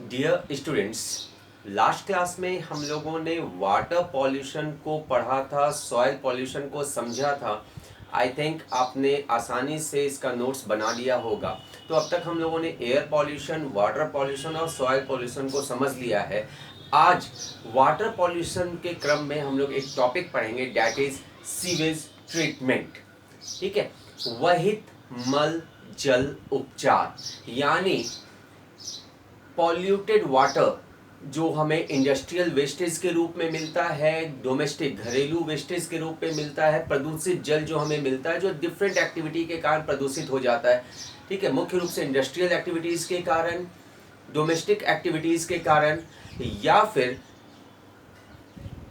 Dear students, last class में हम लोगों ने वाटर पॉल्यूशन को पढ़ा था, सॉइल पॉल्यूशन को समझा था। आई थिंक आपने आसानी से इसका नोट्स बना लिया होगा। तो अब तक हम लोगों ने एयर पॉल्यूशन, वाटर पॉल्यूशन और सॉइल पॉल्यूशन को समझ लिया है। आज वाटर पॉल्यूशन के क्रम में हम लोग एक टॉपिक पढ़ेंगे, डैट इज सीवेज ट्रीटमेंट। ठीक है, वहित मल जल उपचार, यानी पॉल्यूटेड वाटर जो हमें इंडस्ट्रियल वेस्टेज के रूप में मिलता है, डोमेस्टिक घरेलू वेस्टेज के रूप में मिलता है, प्रदूषित जल जो हमें मिलता है, जो डिफरेंट एक्टिविटी के कारण प्रदूषित हो जाता है। ठीक है, मुख्य रूप से इंडस्ट्रियल एक्टिविटीज़ के कारण, डोमेस्टिक एक्टिविटीज़ के कारण, या फिर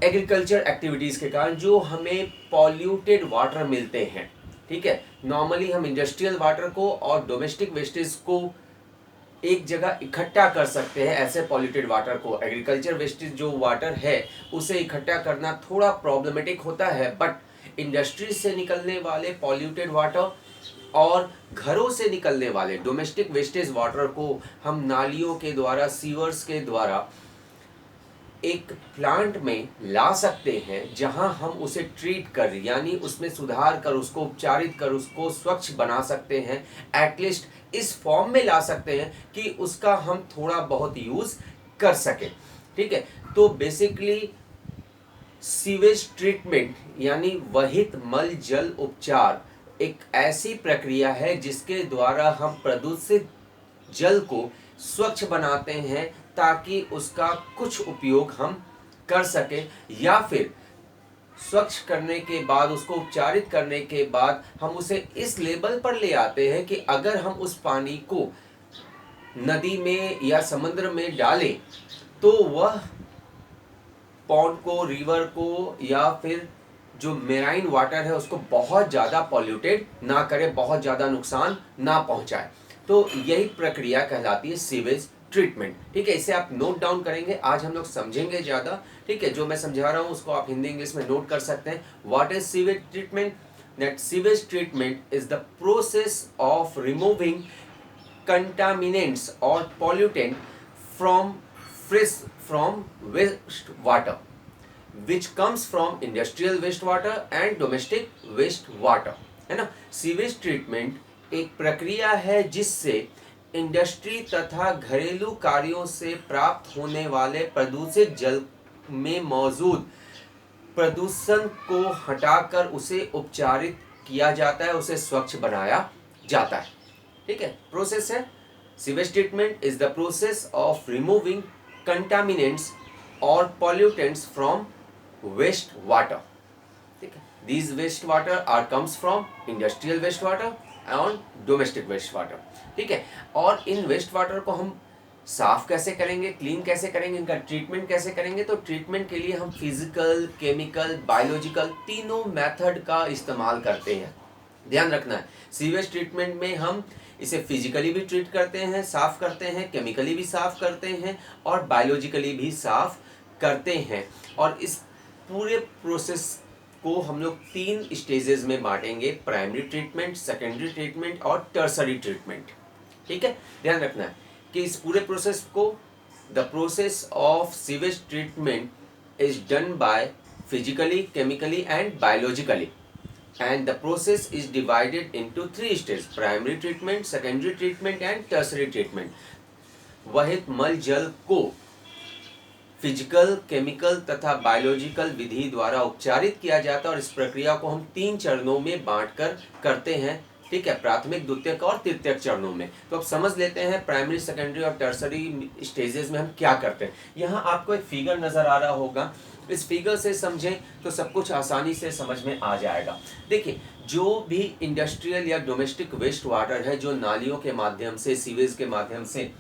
एग्रीकल्चर एक्टिविटीज़ के कारण जो हमें पॉल्यूटेड वाटर मिलते हैं। ठीक है, नॉर्मली हम इंडस्ट्रियल वाटर को और डोमेस्टिक वेस्टेज को एक जगह इकट्ठा कर सकते हैं। ऐसे पॉल्यूटेड वाटर को, एग्रीकल्चर वेस्टेज जो वाटर है उसे इकट्ठा करना थोड़ा प्रॉब्लमेटिक होता है, बट इंडस्ट्री से निकलने वाले पॉल्यूटेड वाटर और घरों से निकलने वाले डोमेस्टिक वेस्टेज वाटर को हम नालियों के द्वारा, सीवर्स के द्वारा एक प्लांट में ला सकते हैं, जहां हम उसे ट्रीट कर, यानी उसमें सुधार कर, उसको उपचारित कर, उसको स्वच्छ बना सकते हैं। एटलीस्ट इस फॉर्म में ला सकते हैं कि उसका हम थोड़ा बहुत यूज कर सकें। ठीक है, तो बेसिकली सीवेज ट्रीटमेंट यानी वहित मल जल उपचार एक ऐसी प्रक्रिया है जिसके द्वारा हम प्रदूषित जल को स्वच्छ बनाते हैं, ताकि उसका कुछ उपयोग हम कर सकें, या फिर स्वच्छ करने के बाद, उसको उपचारित करने के बाद हम उसे इस लेवल पर ले आते हैं कि अगर हम उस पानी को नदी में या समुद्र में डालें तो वह पॉन्ड को, रिवर को, या फिर जो मेराइन वाटर है उसको बहुत ज़्यादा पॉल्यूटेड ना करे, बहुत ज़्यादा नुकसान ना पहुंचाए। तो यही प्रक्रिया कहलाती है सीवेज ट्रीटमेंट। ठीक है, इसे आप नोट डाउन करेंगे, आज हम लोग समझेंगे ज़्यादा। ठीक है, जो मैं समझा रहा हूँ उसको आप हिंदी इंग्लिश में नोट कर सकते हैं। What is sewage treatment? That sewage treatment is the process of removing contaminants or pollutant from fresh from waste water which comes from industrial waste water and domestic waste water, है ना। Sewage treatment एक प्रक्रिया है जिससे industry तथा घरेलू कार्यों से प्राप्त होने वाले प्रदूषित जल में मौजूद प्रदूषण को हटाकर उसे उपचारित किया जाता है, उसे स्वच्छ बनाया जाता है। ठीक है, प्रोसेस है। Sewage treatment is the process of removing contaminants और पॉल्यूटेंट्स फ्रॉम वेस्ट वाटर। ठीक है, these waste water are comes from industrial waste water and domestic waste water. ठीक है, और इन वेस्ट वाटर को हम साफ कैसे करेंगे, क्लीन कैसे करेंगे, इनका ट्रीटमेंट कैसे करेंगे? तो ट्रीटमेंट के लिए हम फिजिकल, केमिकल, बायोलॉजिकल तीनों मेथड का इस्तेमाल करते हैं। ध्यान रखना है, सीवेज ट्रीटमेंट में हम इसे फिजिकली भी ट्रीट करते हैं, साफ करते हैं, केमिकली भी साफ करते हैं और बायोलॉजिकली भी साफ करते हैं। और इस पूरे प्रोसेस को हम लोग 3 स्टेजेस में बांटेंगे: प्राइमरी ट्रीटमेंट, सेकेंडरी ट्रीटमेंट और टर्सरी ट्रीटमेंट। ठीक है, ध्यान रखना है कि इस पूरे प्रोसेस को, the process of sewage treatment is done by physically, chemically and biologically, and the process is divided into 3 stages: primary treatment, secondary treatment and tertiary treatment। वहित मल जल को फिजिकल, केमिकल तथा बायोलॉजिकल विधि द्वारा उपचारित किया जाता है और इस प्रक्रिया को हम 3 चरणों में बांटकर करते हैं। ठीक है, प्राथमिक, द्वितीयक और तृतीयक चरणों में। तो अब समझ लेते हैं प्राइमरी, सेकेंडरी और टर्सरी स्टेजेस में हम क्या करते हैं। यहाँ आपको एक फिगर नजर आ रहा होगा, इस फिगर से समझें तो सब कुछ आसानी से समझ में आ जाएगा। देखिए, जो भी इंडस्ट्रियल या डोमेस्टिक वेस्ट वाटर है जो नालियों के माध्यम से, सीवेज के माध्यम से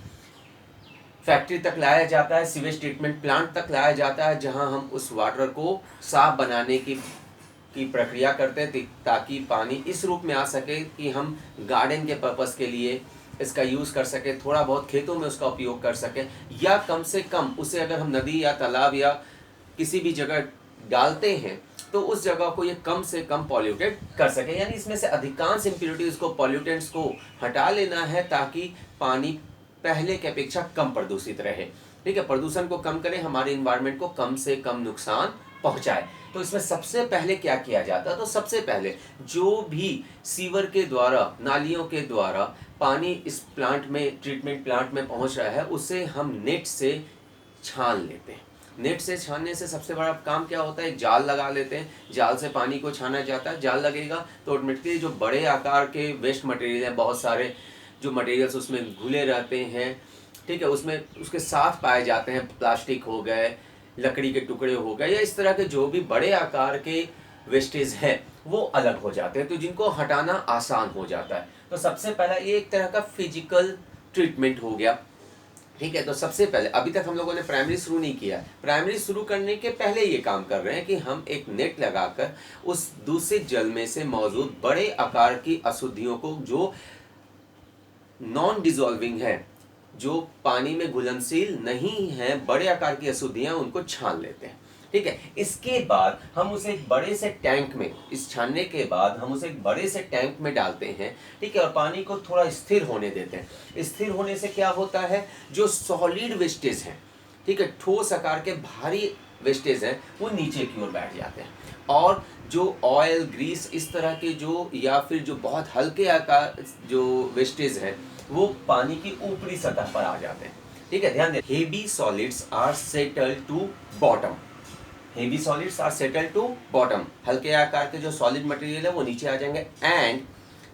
फैक्ट्री तक लाया जाता है, सीवेज ट्रीटमेंट प्लांट तक लाया जाता है, जहां हम उस वाटर को साफ बनाने की प्रक्रिया करते हैं ताकि पानी इस रूप में आ सके कि हम गार्डन के पर्पस के लिए इसका यूज़ कर सकें, थोड़ा बहुत खेतों में उसका उपयोग कर सकें, या कम से कम उसे अगर हम नदी या तालाब या किसी भी जगह डालते हैं तो उस जगह को ये कम से कम पॉल्यूटेड कर सके, यानी इसमें से अधिकांश इम्प्योरिटीज़ को, पॉल्यूटेंट्स को हटा लेना है ताकि पानी पहले की अपेक्षा कम प्रदूषित रहे। ठीक है, प्रदूषण को कम करें, हमारे इन्वायरमेंट को कम से कम नुकसान पहुंचाए। तो इसमें सबसे पहले क्या किया जाता है, तो सबसे पहले जो भी सीवर के द्वारा, नालियों के द्वारा पानी इस प्लांट में, ट्रीटमेंट प्लांट में पहुंच रहा है, उसे हम नेट से छान लेते हैं। नेट से छानने से सबसे बड़ा काम क्या होता है, जाल लगा लेते हैं, जाल से पानी को छाना जाता है। जाल लगेगा तो ऑटोमेटिकली जो बड़े आकार के वेस्ट मटेरियल हैं, बहुत सारे जो मटेरियल्स उसमें घुले रहते हैं, ठीक है, उसमें उसके साथ पाए जाते हैं, प्लास्टिक हो गए, लकड़ी के टुकड़े हो गए, या इस तरह के जो भी बड़े आकार के वेस्टेज हैं वो अलग हो जाते हैं, तो जिनको हटाना आसान हो जाता है। तो सबसे पहला ये एक तरह का फिजिकल ट्रीटमेंट हो गया। ठीक है, तो सबसे पहले, अभी तक हम लोगों ने प्राइमरी शुरू नहीं किया, प्राइमरी शुरू करने के पहले ये काम कर रहे हैं कि हम एक नेट लगाकर उस दूषित जल में से मौजूद बड़े आकार की अशुद्धियों को, जो नॉन डिजॉल्विंग है, जो पानी में घुलनशील नहीं है, बड़े आकार की अशुद्धियां, उनको छान लेते हैं। ठीक है, इसके बाद हम उसे एक बड़े से टैंक में, इस छानने के बाद हम उसे एक बड़े से टैंक में डालते हैं। ठीक है, और पानी को थोड़ा स्थिर होने देते हैं। स्थिर होने से क्या होता है, जो सॉलिड वेस्टेज हैं, ठीक है, ठोस आकार के भारी वेस्टेज हैं, वो नीचे की ओर बैठ जाते हैं, और जो ऑयल, ग्रीस, इस तरह के जो, या फिर जो बहुत हल्के आकार जो वेस्टेज हैं, वो पानी की ऊपरी सतह पर आ जाते हैं। ठीक है, ध्यान दें, heavy solids are settle to bottom. Heavy solids are settle to bottom, हल्के आकार के जो सॉलिड मटेरियल है वो नीचे आ जाएंगे। And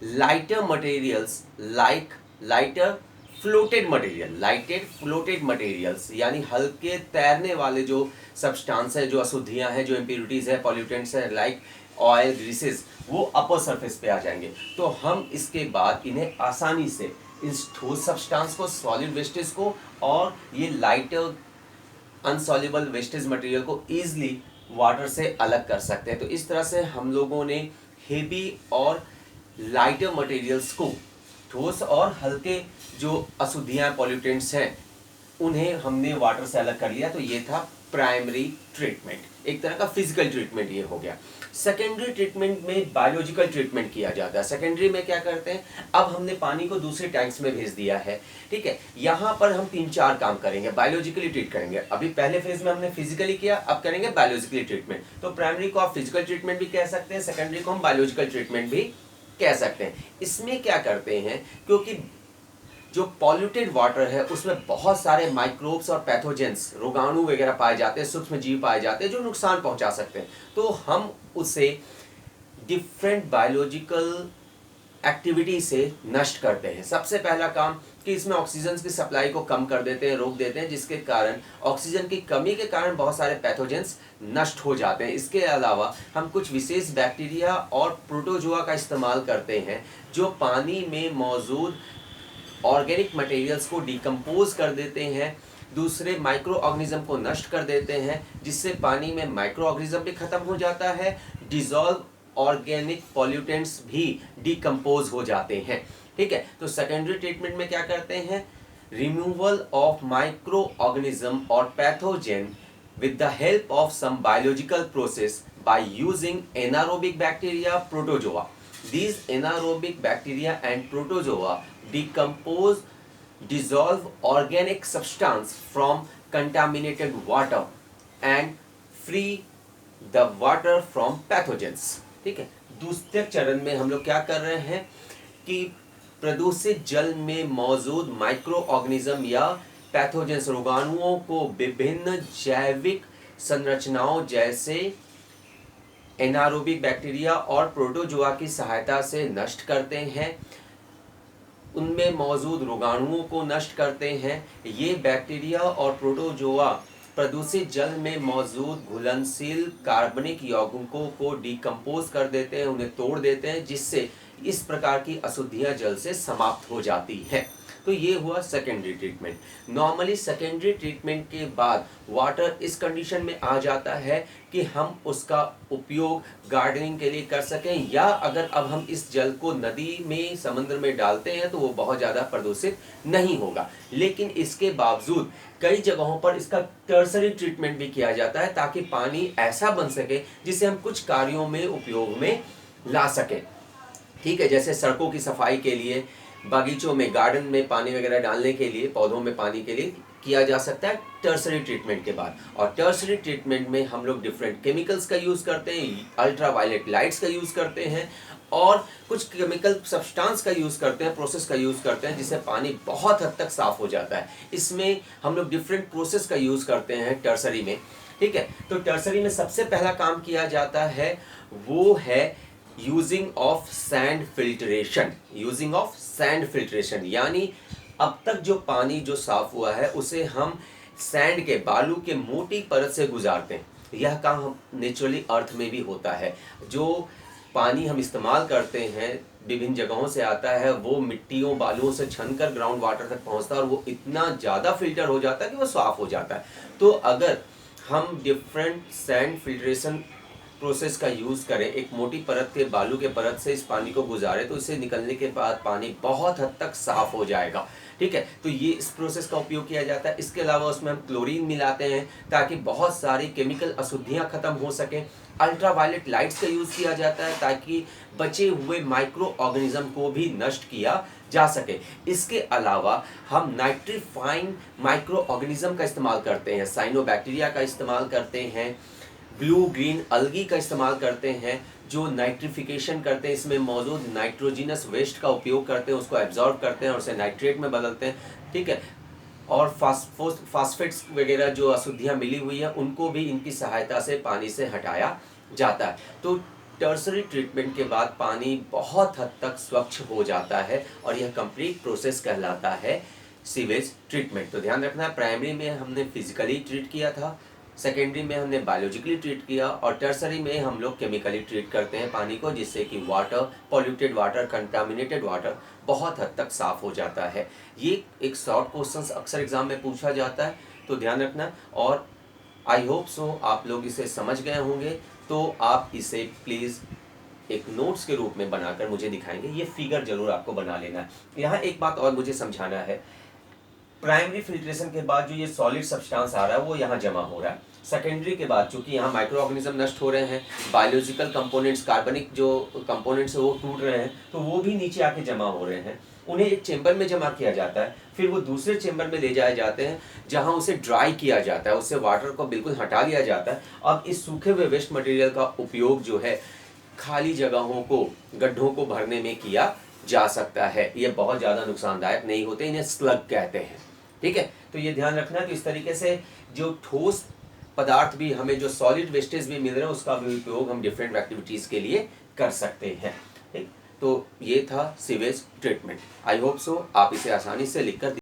lighter materials like lighter floated material, lighted floated materials, यानी हल्के तैरने वाले जो सब्सटेंस है, जो अशुद्धियां हैं, जो इम्प्योरिटीज है, पॉल्यूटेंट्स है, लाइक ऑयल, ग्रीसेस, वो अपर सरफेस पे आ जाएंगे। तो हम इसके बाद इन्हें आसानी से, इस ठोस सब्सटेंस को, सॉलिड वेस्टेज को, और ये लाइटर अनसॉल्युबल वेस्टेज मटेरियल को ईजिली वाटर से अलग कर सकते हैं। तो इस तरह से हम लोगों ने हेवी और लाइटर मटेरियल्स को, ठोस और हल्के जो अशुद्धियां, पॉल्यूटेंट्स हैं, उन्हें हमने वाटर से अलग कर लिया। तो ये था प्राइमरी ट्रीटमेंट, एक तरह का फिजिकल ट्रीटमेंट ये हो गया। सेकेंडरी ट्रीटमेंट में बायोलॉजिकल ट्रीटमेंट किया जाता है। सेकेंडरी में क्या करते हैं, अब हमने पानी को दूसरे टैंक्स में भेज दिया है, ठीक है, यहाँ पर हम 3-4 काम करेंगे, बायोलॉजिकली ट्रीट करेंगे। अभी पहले फेज में हमने फिजिकली किया, अब करेंगे बायोलॉजिकली ट्रीटमेंट। तो प्राइमरी को आप फिजिकल ट्रीटमेंट भी कह सकते हैं, सेकेंडरी को हम बायोलॉजिकल ट्रीटमेंट भी कह सकते हैं। इसमें क्या करते हैं, क्योंकि जो पॉल्यूटेड वाटर है उसमें बहुत सारे माइक्रोब्स और पैथोजेंस, रोगाणु वगैरह पाए जाते हैं, सूक्ष्म जीव पाए जाते हैं, जो नुकसान पहुंचा सकते हैं। तो हम उसे डिफरेंट बायोलॉजिकल एक्टिविटी से नष्ट करते हैं। सबसे पहला काम कि इसमें ऑक्सीजन की सप्लाई को कम कर देते हैं, रोक देते हैं, जिसके कारण ऑक्सीजन की कमी के कारण बहुत सारे पैथोजेंस नष्ट हो जाते हैं। इसके अलावा हम कुछ विशेष बैक्टीरिया और प्रोटोजोआ का इस्तेमाल करते हैं, जो पानी में मौजूद ऑर्गेनिक मटेरियल्स को डिकम्पोज कर देते हैं, दूसरे माइक्रो ऑर्गेनिज्म को नष्ट कर देते हैं, जिससे पानी में माइक्रो ऑर्गेनिज्म भी खत्म हो जाता है, डिजॉल्व ऑर्गेनिक पॉल्यूटेंट्स भी डिकम्पोज हो जाते हैं। ठीक है, तो सेकेंडरी ट्रीटमेंट में क्या करते हैं, रिमूवल ऑफ माइक्रो ऑर्गेनिज्म और pathogen with the help of some biological process by using anaerobic bacteria, protozoa. These anaerobic bacteria and protozoa decompose, dissolve organic substance from contaminated water and free the water from pathogens. ठीक है, दूसरे चरण में हम लोग क्या कर रहे हैं कि प्रदूषित जल में मौजूद माइक्रो ऑर्गेनिज्म या पैथोजेंस, रोगाणुओं को विभिन्न जैविक संरचनाओं जैसे एनारोबिक बैक्टीरिया और प्रोटोजोआ की सहायता से नष्ट करते हैं। उनमें मौजूद रोगाणुओं को नष्ट करते हैं। ये बैक्टीरिया और प्रोटोजोआ प्रदूषित जल में मौजूद घुलनशील कार्बनिक यौगिकों को डिकम्पोज कर देते हैं, उन्हें तोड़ देते हैं, जिससे इस प्रकार की अशुद्धियां जल से समाप्त हो जाती हैं। तो ये हुआ secondary treatment. Normally secondary treatment के बाद वाटर इस कंडीशन में आ जाता है कि हम उसका उपयोग गार्डनिंग के लिए कर सकें, या अगर अब हम इस जल को नदी में, समुद्र में डालते हैं तो वो बहुत ज़्यादा प्रदूषित नहीं होगा। लेकिन इसके बावजूद कई जगहों पर इसका टर्सरी ट्रीटमेंट भी किया जाता है, ताकि पानी ऐसा बन सके जिसे हम कुछ कार्यों में उपयोग में ला सकें। ठीक है, जैसे सड़कों की सफाई के लिए, बगीचों में, गार्डन में पानी वगैरह डालने के लिए, पौधों में पानी के लिए किया जा सकता है टर्सरी ट्रीटमेंट के बाद। और टर्सरी ट्रीटमेंट में हम लोग डिफरेंट केमिकल्स का यूज़ करते हैं, अल्ट्रा वायलेट लाइट्स का यूज़ करते हैं और कुछ केमिकल सब्सटेंस का यूज़ करते हैं, प्रोसेस का यूज़ करते हैं, जिससे पानी बहुत हद तक साफ़ हो जाता है। इसमें हम लोग डिफरेंट प्रोसेस का यूज़ करते हैं टर्सरी में, ठीक है। तो टर्सरी में सबसे पहला काम किया जाता है वो है using of sand filtration. Using of sand filtration यानी अब तक जो पानी जो साफ हुआ है उसे हम सैंड के, बालू के मोटी परत से गुजारते हैं। यह काम हम नेचुरली अर्थ में भी होता है। जो पानी हम इस्तेमाल करते हैं विभिन्न जगहों से आता है, वो मिट्टियों, बालुओं से छनकर ग्राउंड वाटर तक पहुंचता है और वो इतना ज़्यादा फिल्टर हो जाता है कि वो साफ हो जाता है। तो अगर हम डिफरेंट सैंड फिल्ट्रेशन प्रोसेस का यूज़ करें, एक मोटी परत के, बालू के परत से इस पानी को गुजारें, तो इसे निकलने के बाद पानी बहुत हद तक साफ़ हो जाएगा, ठीक है। तो ये इस प्रोसेस का उपयोग किया जाता है। इसके अलावा उसमें हम क्लोरीन मिलाते हैं ताकि बहुत सारी केमिकल अशुद्धियाँ खत्म हो सकें। अल्ट्रा वायलेट लाइट्स का यूज़ किया जाता है ताकि बचे हुए माइक्रो ऑर्गेनिज्म को भी नष्ट किया जा सके। इसके अलावा हम नाइट्रीफाइंग माइक्रो ऑर्गेनिज्म का इस्तेमाल करते हैं, साइनोबैक्टीरिया का इस्तेमाल करते हैं, ब्लू ग्रीन अलगी का इस्तेमाल करते हैं, जो नाइट्रिफिकेशन करते हैं, इसमें मौजूद नाइट्रोजिनस वेस्ट का उपयोग करते हैं, उसको एब्जॉर्ब करते हैं और उसे नाइट्रेट में बदलते हैं, ठीक है। और फास्फेट्स वगैरह जो अशुद्धियाँ मिली हुई है उनको भी इनकी सहायता से पानी से हटाया जाता है। तो टर्सरी ट्रीटमेंट के बाद पानी बहुत हद तक स्वच्छ हो जाता है और यह कंप्लीट प्रोसेस कहलाता है सीवेज ट्रीटमेंट। तो ध्यान रखना, प्राइमरी में हमने फिजिकली ट्रीट किया था, सेकेंडरी में हमने बायोलॉजिकली ट्रीट किया और टर्सरी में हम लोग केमिकली ट्रीट करते हैं पानी को, जिससे कि water, polluted water, contaminated water बहुत हद तक साफ़ हो जाता है। ये एक शॉर्ट क्वेश्चन अक्सर एग्जाम में पूछा जाता है, तो ध्यान रखना। और आई होप सो आप लोग इसे समझ गए होंगे। तो आप इसे प्लीज़ एक नोट्स के रूप में बनाकर मुझे दिखाएंगे। ये फिगर जरूर आपको बना लेना है। यहाँ एक बात और मुझे समझाना है, प्राइमरी फिल्ट्रेशन के बाद जो ये सॉलिड सब्सटेंस आ रहा है वो यहाँ जमा हो रहा है। सेकेंडरी के बाद चूंकि यहाँ माइक्रो ऑर्गेनिज्म नष्ट हो रहे हैं, बायोलॉजिकल कंपोनेंट्स, कार्बनिक जो कंपोनेंट्स है वो टूट रहे हैं, तो वो भी नीचे आके जमा हो रहे हैं। उन्हें एक चेंबर में जमा किया जाता है, फिर वो दूसरे चेंबर में ले जाए जाते हैं जहाँ उसे ड्राई किया जाता है, उससे वाटर को बिल्कुल हटा लिया जाता है। अब इस सूखे हुए वेस्ट मटेरियल का उपयोग जो है खाली जगहों को, गड्ढों को भरने में किया जा सकता है। ये बहुत ज़्यादा नुकसानदायक नहीं होते, इन्हें स्लग कहते हैं, ठीक है। तो ये ध्यान रखना कि इस तरीके से जो ठोस पदार्थ भी, हमें जो सॉलिड वेस्टेज भी मिल रहे हैं, उसका भी उपयोग हम डिफरेंट एक्टिविटीज़ के लिए कर सकते हैं, ठीक। तो ये था sewage treatment. I hope so आप इसे आसानी से लिखकर